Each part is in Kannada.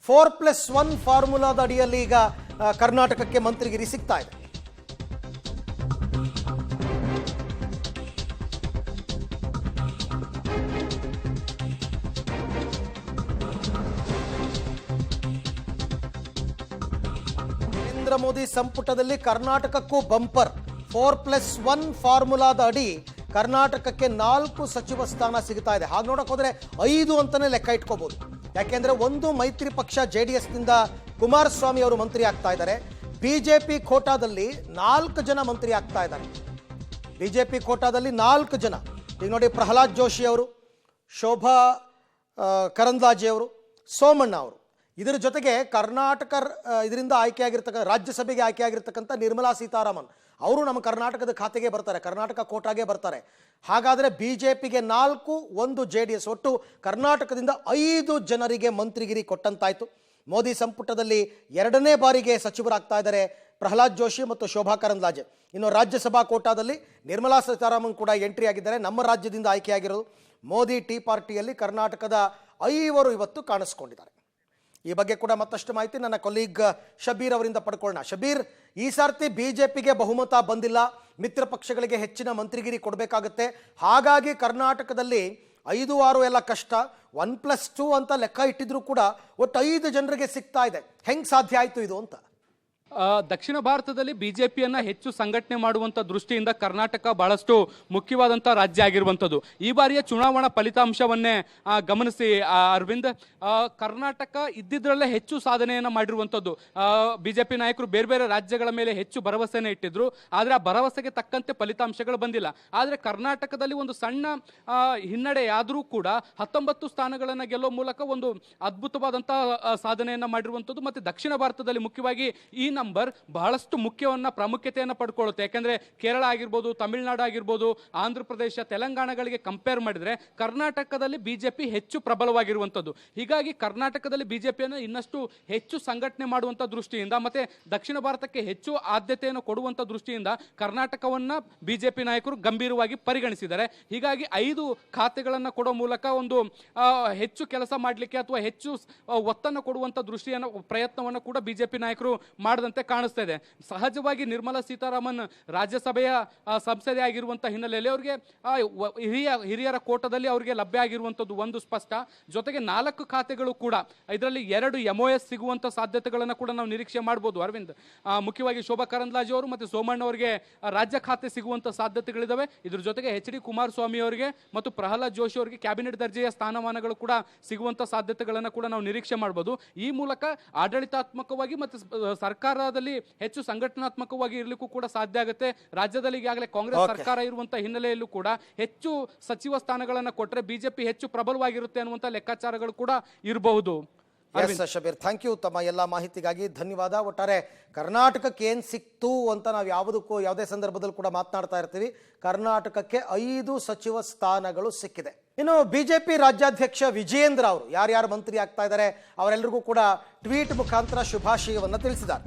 4+1 ಫಾರ್ಮುಲಾದ ಅಡಿಯಲ್ಲಿ ಈಗ ಕರ್ನಾಟಕಕ್ಕೆ ಮಂತ್ರಿಗಿರಿ ಸಿಗ್ತಾ ಇದೆ. ನರೇಂದ್ರ ಮೋದಿ ಸಂಪುಟದಲ್ಲಿ ಕರ್ನಾಟಕಕ್ಕೂ ಬಂಪರ್. 4+1 ಫಾರ್ಮುಲಾದ ಅಡಿ ಕರ್ನಾಟಕಕ್ಕೆ 4 ಸಚಿವ ಸ್ಥಾನ ಸಿಗ್ತಾ ಇದೆ. ಹಾಗೆ ನೋಡಕ್ ಹೋದ್ರೆ 5 ಅಂತಾನೆ ಲೆಕ್ಕ ಇಟ್ಕೋಬಹುದು. ಯಾಕೆಂದ್ರೆ ಒಂದು ಮೈತ್ರಿ ಪಕ್ಷ JDS ನಿಂದ ಕುಮಾರಸ್ವಾಮಿ ಅವರು ಮಂತ್ರಿ ಆಗ್ತಾ ಇದ್ದಾರೆ. ಬಿಜೆಪಿ ಕೋಟಾದಲ್ಲಿ 4 ಜನ ಮಂತ್ರಿ ಆಗ್ತಾ ಇದ್ದಾರೆ. ಬಿಜೆಪಿ ಕೋಟಾದಲ್ಲಿ 4 ಜನ. ಈಗ ನೋಡಿ, ಪ್ರಹ್ಲಾದ್ ಜೋಶಿ ಅವರು, ಶೋಭಾ ಕರಂದ್ಲಾಜೆ ಅವರು, ಸೋಮಣ್ಣ ಅವರು. ಇದರ ಜೊತೆಗೆ ಕರ್ನಾಟಕ ಇದರಿಂದ ಆಯ್ಕೆಯಾಗಿರ್ತಕ್ಕಂಥ ರಾಜ್ಯಸಭೆಗೆ ಆಯ್ಕೆಯಾಗಿರ್ತಕ್ಕಂಥ ನಿರ್ಮಲಾ ಸೀತಾರಾಮನ್ ಅವರು ನಮ್ಮ ಕರ್ನಾಟಕದ ಖಾತೆಗೆ ಬರ್ತಾರೆ, ಕರ್ನಾಟಕ ಕೋಟಾಗೆ ಬರ್ತಾರೆ. ಹಾಗಾದರೆ ಬಿಜೆಪಿಗೆ 4, 1 JDS, ಒಟ್ಟು ಕರ್ನಾಟಕದಿಂದ 5 ಜನರಿಗೆ ಮಂತ್ರಿಗಿರಿ ಕೊಟ್ಟಂತಾಯ್ತು. ಮೋದಿ ಸಂಪುಟದಲ್ಲಿ 2ನೇ ಬಾರಿಗೆ ಸಚಿವರಾಗ್ತಾ ಇದ್ದಾರೆ ಪ್ರಹ್ಲಾದ್ ಜೋಶಿ ಮತ್ತು ಶೋಭಾ ಕರಂದ್ಲಾಜೆ. ಇನ್ನು ರಾಜ್ಯಸಭಾ ಕೋಟಾದಲ್ಲಿ ನಿರ್ಮಲಾ ಸೀತಾರಾಮನ್ ಕೂಡ ಎಂಟ್ರಿ ಆಗಿದ್ದಾರೆ, ನಮ್ಮ ರಾಜ್ಯದಿಂದ ಆಯ್ಕೆಯಾಗಿರೋದು. ಮೋದಿ ಟೀ ಪಾರ್ಟಿಯಲ್ಲಿ ಕರ್ನಾಟಕದ 5 ಇವತ್ತು ಕಾಣಿಸ್ಕೊಂಡಿದ್ದಾರೆ. ಈ ಬಗ್ಗೆ ಕೂಡ ಮತ್ತಷ್ಟು ಮಾಹಿತಿ ನನ್ನ ಕೊಲೀಗ್ ಶಬೀರ್ ಅವರಿಂದ ಪಡ್ಕೊಳ್ಳೋಣ. ಶಬೀರ್, ಈ ಸಾರ್ತಿ ಬಿಜೆಪಿಗೆ ಬಹುಮತ ಬಂದಿಲ್ಲ, ಮಿತ್ರ ಪಕ್ಷಗಳಿಗೆ ಹೆಚ್ಚಿನ ಮಂತ್ರಿಗಿರಿ ಕೊಡಬೇಕಾಗುತ್ತೆ. ಹಾಗಾಗಿ ಕರ್ನಾಟಕದಲ್ಲಿ 5, 6 ಎಲ್ಲ ಕಷ್ಟ. 1+2 ಅಂತ ಲೆಕ್ಕ ಇಟ್ಟಿದ್ರು ಕೂಡ ಒಟ್ಟು 5 ಜನರಿಗೆ ಸಿಗ್ತಾ ಇದೆ. ಹೆಂಗ್ ಸಾಧ್ಯ ಆಯ್ತು ಇದು ಅಂತ? ದಕ್ಷಿಣ ಭಾರತದಲ್ಲಿ ಬಿಜೆಪಿಯನ್ನ ಹೆಚ್ಚು ಸಂಘಟನೆ ಮಾಡುವಂತ ದೃಷ್ಟಿಯಿಂದ ಕರ್ನಾಟಕ ಬಹಳಷ್ಟು ಮುಖ್ಯವಾದಂತ ರಾಜ್ಯ ಆಗಿರುವಂತದ್ದು. ಈ ಬಾರಿಯ ಚುನಾವಣಾ ಫಲಿತಾಂಶವನ್ನೇ ಗಮನಿಸಿ ಅರವಿಂದ್, ಕರ್ನಾಟಕ ಇದ್ದಿದ್ರಲ್ಲೇ ಹೆಚ್ಚು ಸಾಧನೆಯನ್ನ ಮಾಡಿರುವಂತದ್ದು. ಬಿಜೆಪಿ ನಾಯಕರು ಬೇರೆ ಬೇರೆ ರಾಜ್ಯಗಳ ಮೇಲೆ ಹೆಚ್ಚು ಭರವಸೆನ ಇಟ್ಟಿದ್ರು, ಆದ್ರೆ ಆ ಭರವಸೆಗೆ ತಕ್ಕಂತೆ ಫಲಿತಾಂಶಗಳು ಬಂದಿಲ್ಲ. ಆದ್ರೆ ಕರ್ನಾಟಕದಲ್ಲಿ ಒಂದು ಸಣ್ಣ ಹಿನ್ನಡೆ ಆದರೂ ಕೂಡ 19 ಸ್ಥಾನಗಳನ್ನ ಗೆಲ್ಲುವ ಮೂಲಕ ಒಂದು ಅದ್ಭುತವಾದಂತಹ ಸಾಧನೆಯನ್ನ ಮಾಡಿರುವಂತದ್ದು. ಮತ್ತೆ ದಕ್ಷಿಣ ಭಾರತದಲ್ಲಿ ಮುಖ್ಯವಾಗಿ ಈ ನಂಬರ್ ಬಹಳಷ್ಟು ಪ್ರಾಮುಖ್ಯತೆಯನ್ನು ಪಡ್ಕೊಳ್ಳುತ್ತೆ. ಯಾಕಂದ್ರೆ ಕೇರಳ ಆಗಿರ್ಬೋದು, ತಮಿಳುನಾಡು ಆಗಿರ್ಬೋದು, ಆಂಧ್ರ ಪ್ರದೇಶ, ತೆಲಂಗಾಣಗಳಿಗೆ ಕಂಪೇರ್ ಮಾಡಿದ್ರೆ ಕರ್ನಾಟಕದಲ್ಲಿ ಬಿಜೆಪಿ ಹೆಚ್ಚು ಪ್ರಬಲವಾಗಿರುವಂತದ್ದು. ಹೀಗಾಗಿ ಕರ್ನಾಟಕದಲ್ಲಿ ಬಿಜೆಪಿಯನ್ನು ಇನ್ನಷ್ಟು ಹೆಚ್ಚು ಸಂಘಟನೆ ಮಾಡುವಂತ ದೃಷ್ಟಿಯಿಂದ ಮತ್ತೆ ದಕ್ಷಿಣ ಭಾರತಕ್ಕೆ ಹೆಚ್ಚು ಆದ್ಯತೆಯನ್ನು ಕೊಡುವಂತ ದೃಷ್ಟಿಯಿಂದ ಕರ್ನಾಟಕವನ್ನ ಬಿಜೆಪಿ ನಾಯಕರು ಗಂಭೀರವಾಗಿ ಪರಿಗಣಿಸಿದ್ದಾರೆ. ಹೀಗಾಗಿ 5 ಖಾತೆಗಳನ್ನು ಕೊಡೋ ಮೂಲಕ ಒಂದು ಹೆಚ್ಚು ಕೆಲಸ ಮಾಡಲಿಕ್ಕೆ ಅಥವಾ ಹೆಚ್ಚು ಒತ್ತನ್ನು ಕೊಡುವಂತ ಪ್ರಯತ್ನವನ್ನು ಕೂಡ ಬಿಜೆಪಿ ನಾಯಕರು ಮಾಡದಂತೆ ಕಾಣಿಸ್ತಾ ಇದೆ. ಸಹಜವಾಗಿ ನಿರ್ಮಲಾ ಸೀತಾರಾಮನ್ ರಾಜ್ಯಸಭೆಯ ಸಂಸದೆ ಆಗಿರುವಂತಹ ಹಿನ್ನೆಲೆಯಲ್ಲಿ ಅವರಿಗೆ ಹಿರಿಯರ ಕೋಟದಲ್ಲಿ ಅವರಿಗೆ ಲಭ್ಯ ಆಗಿರುವಂತದ್ದು ಒಂದು ಸ್ಪಷ್ಟ. ಜೊತೆಗೆ 4 ಖಾತೆಗಳು ಕೂಡ, ಇದರಲ್ಲಿ 2 MOS ಸಿಗುವಂತ ಸಾಧ್ಯತೆಗಳನ್ನು ಕೂಡ ನಾವು ನಿರೀಕ್ಷೆ ಮಾಡಬಹುದು ಅರವಿಂದ್. ಮುಖ್ಯವಾಗಿ ಶೋಭಾ ಕರಂದ್ಲಾಜೆ ಅವರು ಮತ್ತು ಸೋಮಣ್ಣ ಅವರಿಗೆ ರಾಜ್ಯ ಖಾತೆ ಸಿಗುವಂತ ಸಾಧ್ಯತೆಗಳಿದಾವೆ. ಇದ್ರ ಜೊತೆಗೆ HD ಕುಮಾರಸ್ವಾಮಿ ಅವರಿಗೆ ಮತ್ತು ಪ್ರಹ್ಲಾದ್ ಜೋಶಿ ಅವರಿಗೆ ಕ್ಯಾಬಿನೆಟ್ ದರ್ಜೆಯ ಸ್ಥಾನಮಾನಗಳು ಕೂಡ ಸಿಗುವಂತ ಸಾಧ್ಯತೆಗಳನ್ನು ಕೂಡ ನಾವು ನಿರೀಕ್ಷೆ ಮಾಡಬಹುದು. ಈ ಮೂಲಕ ಆಡಳಿತಾತ್ಮಕವಾಗಿ ಮತ್ತು ಸರ್ಕಾರದಲ್ಲಿ ಹೆಚ್ಚು ಸಂಘಟನಾತ್ಮಕವಾಗಿ ಇರಲಿಕ್ಕೂ ಕೂಡ ಸಾಧ್ಯ ಆಗುತ್ತೆ. ರಾಜ್ಯದಲ್ಲಿ ಈಗಾಗಲೇ ಕಾಂಗ್ರೆಸ್ ಸರ್ಕಾರ ಇರುವಂತಹ ಹಿನ್ನೆಲೆಯಲ್ಲೂ ಕೂಡ ಹೆಚ್ಚು ಸಚಿವ ಸ್ಥಾನಗಳನ್ನು ಕೊಟ್ಟರೆ ಬಿಜೆಪಿ ಹೆಚ್ಚು ಪ್ರಬಲವಾಗಿರುತ್ತೆ ಅನ್ನುವಂಥ ಲೆಕ್ಕಾಚಾರಗಳು ಕೂಡ ಇರಬಹುದು. ಶಬೀರ್, ಥ್ಯಾಂಕ್ ಯು ತಮ್ಮ ಎಲ್ಲ ಮಾಹಿತಿಗಾಗಿ, ಧನ್ಯವಾದ. ಒಟ್ಟಾರೆ ಕರ್ನಾಟಕಕ್ಕೆ ಏನು ಸಿಕ್ತು ಅಂತ ನಾವು ಯಾವುದೇ ಸಂದರ್ಭದಲ್ಲಿ ಕೂಡ ಮಾತನಾಡ್ತಾ ಇರ್ತೀವಿ. ಕರ್ನಾಟಕಕ್ಕೆ 5 ಸಚಿವ ಸ್ಥಾನಗಳು ಸಿಕ್ಕಿದೆ. ಇನ್ನು ಬಿಜೆಪಿ ರಾಜ್ಯಾಧ್ಯಕ್ಷ ವಿಜಯೇಂದ್ರ ಅವರು ಯಾರ್ಯಾರು ಮಂತ್ರಿ ಆಗ್ತಾ ಇದ್ದಾರೆ ಅವರೆಲ್ಲರಿಗೂ ಕೂಡ ಟ್ವೀಟ್ ಮುಖಾಂತರ ಶುಭಾಶಯವನ್ನು ತಿಳಿಸಿದ್ದಾರೆ.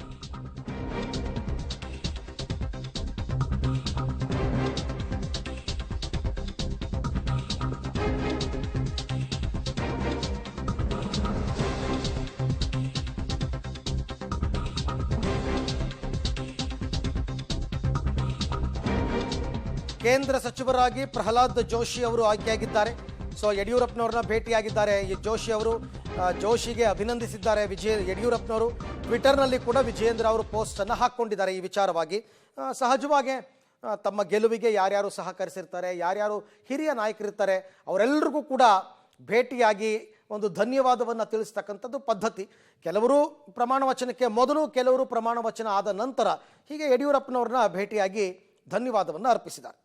ಕೇಂದ್ರ ಸಚಿವರಾಗಿ ಪ್ರಹ್ಲಾದ್ ಜೋಶಿ ಅವರು ಆಯ್ಕೆಯಾಗಿದ್ದಾರೆ. ಸೊ ಯಡಿಯೂರಪ್ಪನವ್ರನ್ನ ಭೇಟಿಯಾಗಿದ್ದಾರೆ ಈ ಜೋಶಿ ಅವರು. ಜೋಶಿಗೆ ಅಭಿನಂದಿಸಿದ್ದಾರೆ ಯಡಿಯೂರಪ್ಪನವರು. ಟ್ವಿಟರ್ನಲ್ಲಿ ಕೂಡ ವಿಜಯೇಂದ್ರ ಅವರು ಪೋಸ್ಟನ್ನು ಹಾಕ್ಕೊಂಡಿದ್ದಾರೆ ಈ ವಿಚಾರವಾಗಿ. ಸಹಜವಾಗಿ ತಮ್ಮ ಗೆಲುವಿಗೆ ಯಾರ್ಯಾರು ಸಹಕರಿಸಿರ್ತಾರೆ, ಯಾರ್ಯಾರು ಹಿರಿಯ ನಾಯಕರಿರ್ತಾರೆ ಅವರೆಲ್ಲರಿಗೂ ಕೂಡ ಭೇಟಿಯಾಗಿ ಒಂದು ಧನ್ಯವಾದವನ್ನು ತಿಳಿಸ್ತಕ್ಕಂಥದ್ದು ಪದ್ಧತಿ. ಕೆಲವರು ಪ್ರಮಾಣ ವಚನಕ್ಕೆ ಮೊದಲು, ಕೆಲವರು ಪ್ರಮಾಣ ವಚನ ಆದ ನಂತರ, ಹೀಗೆ ಯಡಿಯೂರಪ್ಪನವ್ರನ್ನ ಭೇಟಿಯಾಗಿ ಧನ್ಯವಾದವನ್ನು ಅರ್ಪಿಸಿದ್ದಾರೆ.